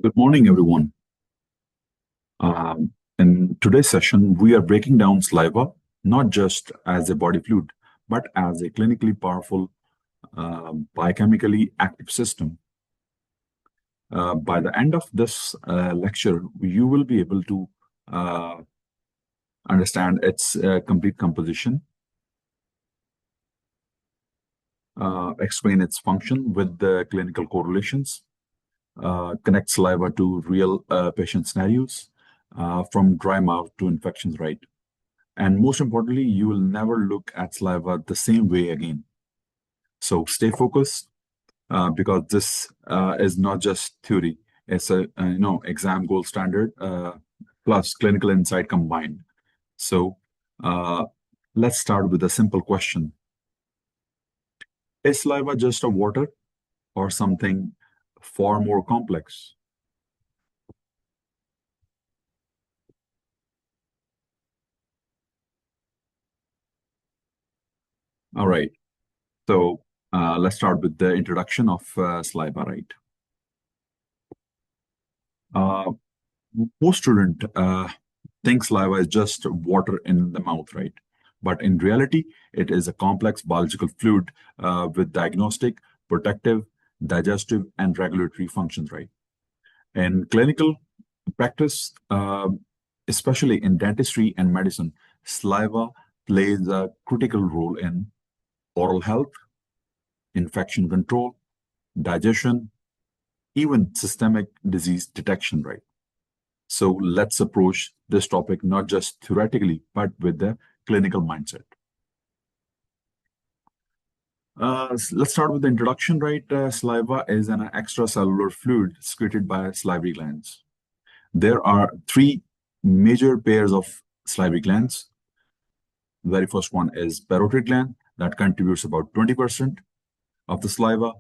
Good morning, everyone. In today's session, we are breaking down saliva not just as a body fluid, but as a clinically powerful, biochemically active system. By the end of this lecture, you will be able to understand its complete composition, explain its function with the clinical correlations, connect saliva to real patient scenarios, from dry mouth to infections, right? And most importantly, you will never look at saliva the same way again. So stay focused, because this is not just theory. It's a exam gold standard plus clinical insight combined. So let's start with a simple question. Is saliva just a water or something far more complex? All right. So let's start with the introduction of saliva, right? Most students think saliva is just water in the mouth, right? But in reality, it is a complex biological fluid with diagnostic, protective, digestive, and regulatory functions, right? In clinical practice, especially in dentistry and medicine, saliva plays a critical role in oral health, infection control, digestion, even systemic disease detection, right? So let's approach this topic not just theoretically, but with the clinical mindset. Let's start with the introduction, right? Saliva is an extracellular fluid secreted by salivary glands. There are three major pairs of salivary glands. The very first one is parotid gland that contributes about 20% of the saliva.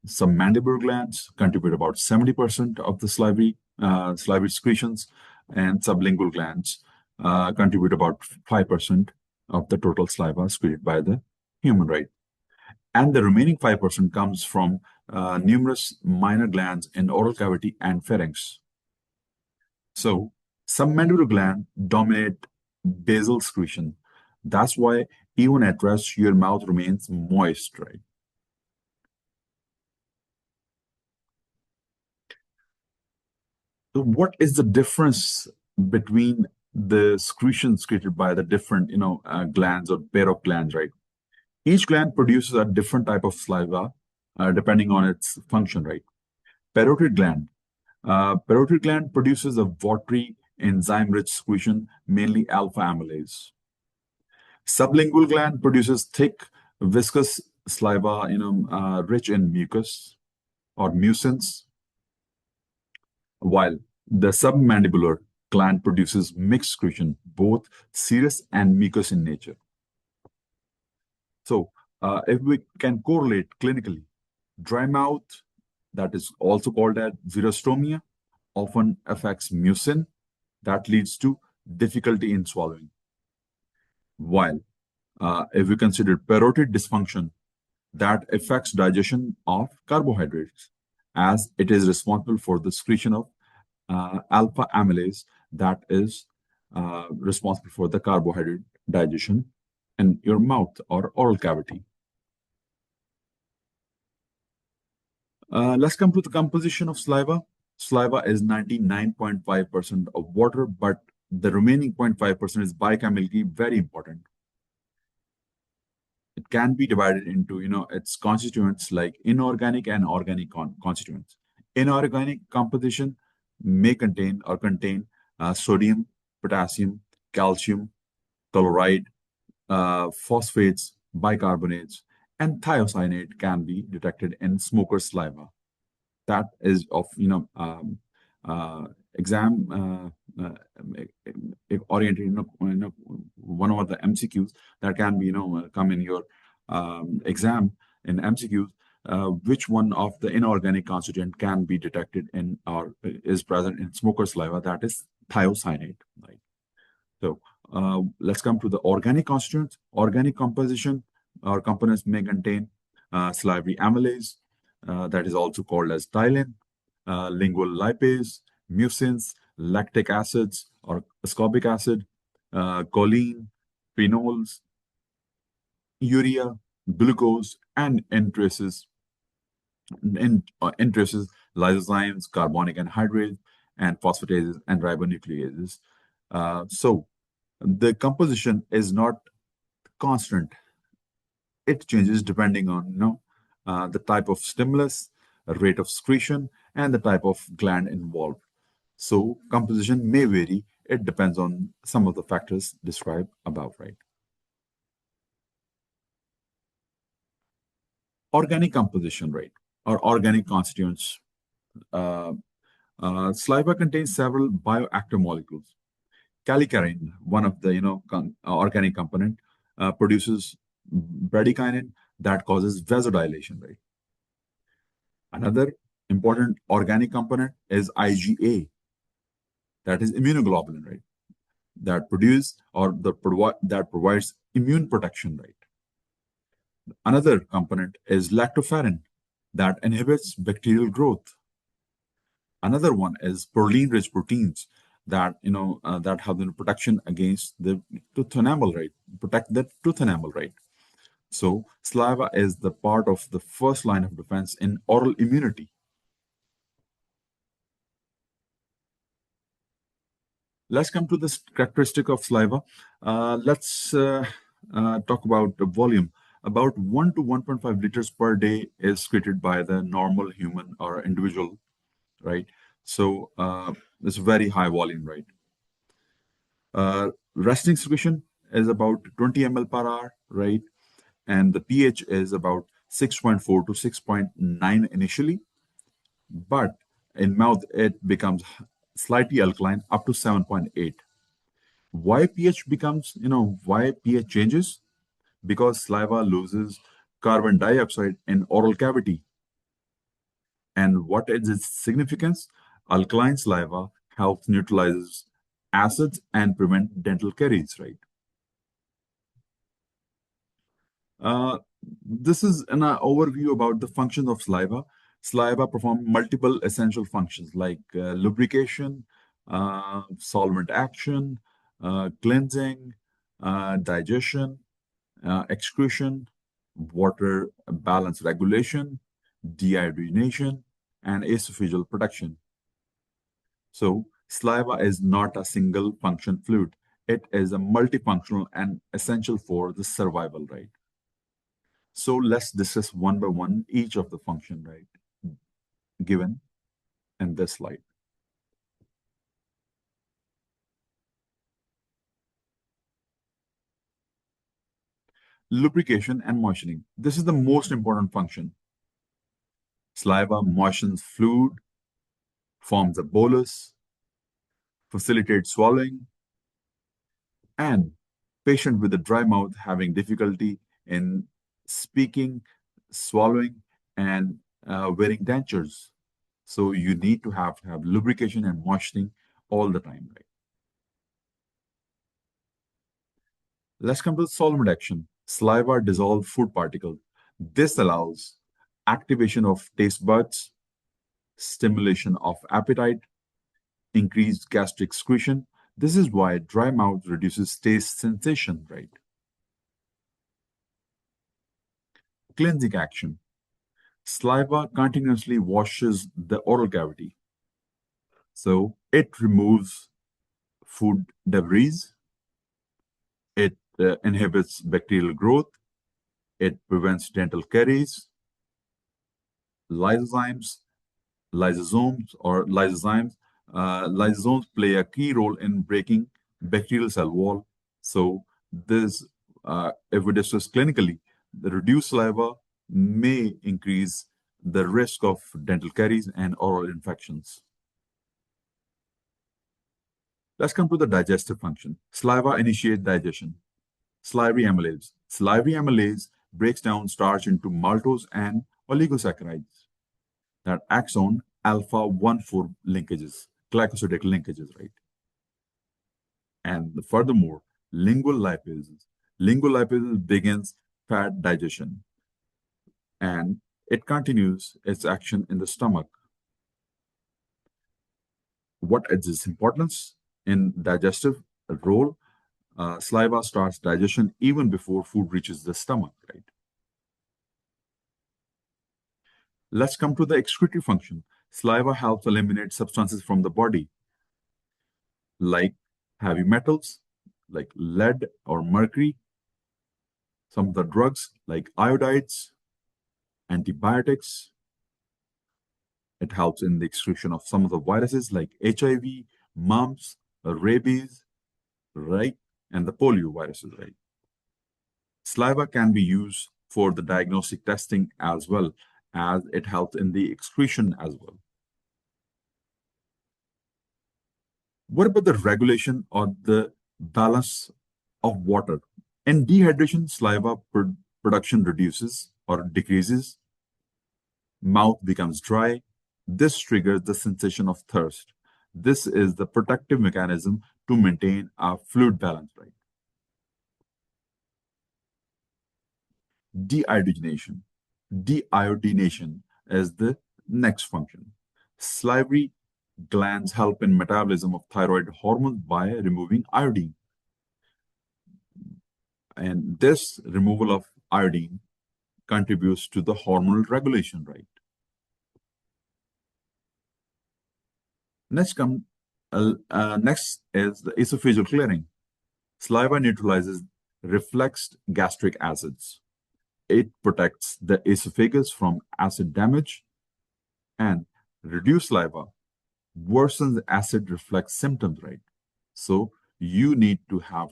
Submandibular glands contribute about 70% of the salivary secretions, and sublingual glands contribute about 5% of the total saliva secreted by the human, right? And the remaining 5% comes from numerous minor glands in oral cavity and pharynx. So submandibular gland dominate basal secretion. That's why even at rest, your mouth remains moist, right? So what is the difference between the secretions secreted by the different, glands or pair of glands, right? Each gland produces a different type of saliva, depending on its function, right? Parotid gland produces a watery, enzyme-rich secretion, mainly alpha amylase. Sublingual gland produces thick, viscous saliva, rich in mucus or mucins, while the submandibular gland produces mixed secretion, both serous and mucus in nature. So, if we can correlate clinically, dry mouth, that is also called as xerostomia, often affects mucin, that leads to difficulty in swallowing. While if we consider parotid dysfunction, that affects digestion of carbohydrates, as it is responsible for the secretion of alpha amylase that is responsible for the carbohydrate digestion in your mouth or oral cavity. Let's come to the composition of saliva. Saliva is 99.5% of water, but the remaining 0.5% is biochemically very important. It can be divided into, its constituents like inorganic and organic constituents. Inorganic composition may contain sodium, potassium, calcium, chloride, phosphates, bicarbonates, and thiocyanate can be detected in smoker's saliva. That is of exam oriented. One of the MCQs that can be come in your exam in MCQs. Which one of the inorganic constituent can be detected in or is present in smoker's saliva? That is thiocyanate, right? So let's come to the organic constituents. Organic composition or components may contain salivary amylase, that is also called as ptyalin, lingual lipase, mucins, lactic acids or ascorbic acid, choline, phenols, urea, glucose, and enterases, lysozymes, carbonic anhydrase, and phosphatases and ribonucleases. So the composition is not constant. It changes depending on the type of stimulus, rate of secretion, and the type of gland involved. So composition may vary. It depends on some of the factors described above, right? Organic composition, right, or organic constituents. Uh, Saliva contains several bioactive molecules. Callicarine, one of the organic component, produces bradykinin that causes vasodilation, right? Another important organic component is IgA, that is immunoglobulin, right? That provides immune protection, right? Another component is lactoferrin that inhibits bacterial growth. Another one is proline-rich proteins that have the protection against the tooth enamel, right? Protect the tooth enamel, right? So saliva is the part of the first line of defense in oral immunity. Let's come to this characteristic of saliva. Let's talk about the volume. About 1 to 1.5 liters per day is excreted by the normal human or individual, right? So it's very high volume, right? Resting secretion is about 20 ml per hour, right? And the pH is about 6.4 to 6.9 initially, but in mouth it becomes slightly alkaline up to 7.8. Why pH changes? Because saliva loses carbon dioxide in oral cavity. And what is its significance? Alkaline saliva helps neutralize acids and prevent dental caries, right? Uh, this is an overview about the functions of saliva. Saliva perform multiple essential functions like lubrication, solvent action, cleansing, digestion, excretion, water balance regulation, dehydration, and esophageal protection. So saliva is not a single function fluid. It is a multifunctional and essential for the survival, right? So let's discuss one by one each of the function, right, given in this slide. Lubrication and moistening. This is the most important function. Saliva moistens fluid, forms a bolus, facilitates swallowing, and patient with a dry mouth having difficulty in speaking, swallowing, and wearing dentures. So you need to have lubrication and moistening all the time, right? Let's come to the solvent action. Saliva dissolve food particles. This allows activation of taste buds, stimulation of appetite, increased gastric excretion. This is why dry mouth reduces taste sensation, right? Cleansing action. Saliva continuously washes the oral cavity. So it removes food debris, it inhibits bacterial growth, it prevents dental caries, lysozymes, lysozymes play a key role in breaking bacterial cell wall. So this, if we discuss clinically, the reduced saliva may increase the risk of dental caries and oral infections. Let's come to the digestive function. Saliva initiates digestion. Salivary amylase. Salivary amylase breaks down starch into maltose and oligosaccharides that acts on alpha 1,4 linkages, glycosidic linkages, right? And furthermore, lingual lipases. Lingual lipases begins fat digestion and it continues its action in the stomach. what is its importance in digestive role? Saliva starts digestion even before food reaches the stomach, right? Let's come to the excretory function. Saliva helps eliminate substances from the body, like heavy metals, like lead or mercury, some of the drugs like iodides, antibiotics. It helps in the excretion of some of the viruses like HIV, mumps, rabies, right? And the polio viruses, right? Saliva can be used for the diagnostic testing as well as it helps in the excretion as well. What about the regulation or the balance of water? In dehydration, saliva production reduces or decreases, mouth becomes dry. This triggers the sensation of thirst. This is the protective mechanism to maintain a fluid balance, right? Deiodination. Deiodination is the next function. Salivary glands help in metabolism of thyroid hormones by removing iodine. And this removal of iodine contributes to the hormonal regulation, right? Next is the esophageal clearing. Saliva neutralizes reflexed gastric acids. It protects the esophagus from acid damage, and reduced saliva worsens acid reflux symptoms, right? So you need to have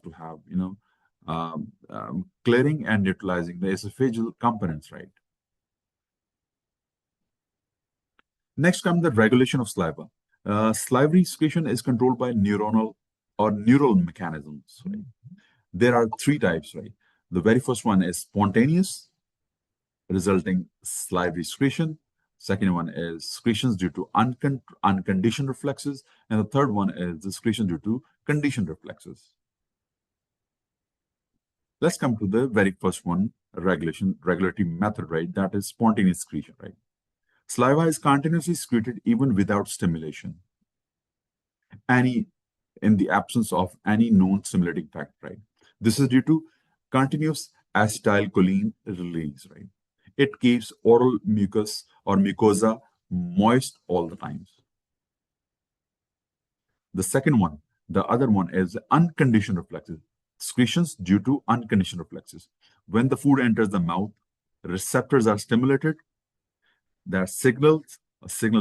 clearing and neutralizing the esophageal components, right? Next comes the regulation of saliva. Salivary secretion is controlled by neuronal or neural mechanisms, right? There are three types, right? The very first one is spontaneous, resulting salivary secretion. Second one is secretions due to unconditioned reflexes. And the third one is the secretion due to conditioned reflexes. Let's come to the very first one, regulatory method, right? That is spontaneous secretion, right? Saliva is continuously secreted even without stimulation, in the absence of any known stimulating factor, right? This is due to continuous acetylcholine release, right? It keeps oral mucus or mucosa moist all the times. The other one is unconditioned reflexes, secretions due to unconditioned reflexes. When the food enters the mouth, receptors are stimulated. There are signals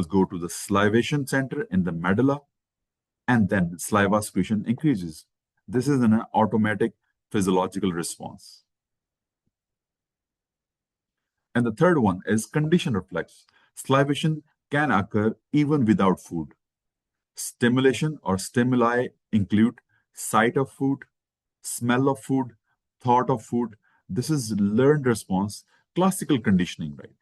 go to the salivation center in the medulla, and then saliva secretion increases. This is an automatic physiological response. And the third one is conditioned reflex. Salivation can occur even without food. Stimulation or stimuli include sight of food, smell of food, thought of food. This is learned response, classical conditioning, right?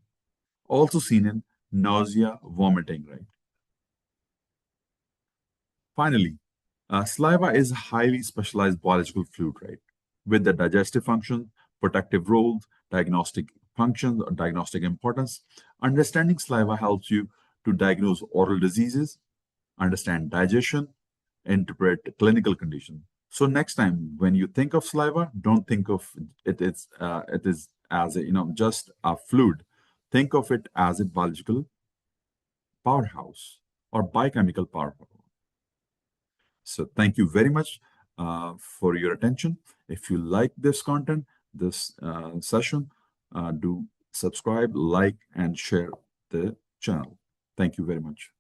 Also seen in nausea, vomiting, right? Finally, saliva is a highly specialized biological fluid, right? With the digestive function, protective roles, diagnostic functions, or diagnostic importance. Understanding saliva helps you to diagnose oral diseases, understand digestion, interpret clinical condition. So next time when you think of saliva, don't think of it is as just a fluid. Think of it as a biological powerhouse or biochemical powerhouse. So thank you very much for your attention. If you like this content, this session, do subscribe, like, and share the channel. Thank you very much.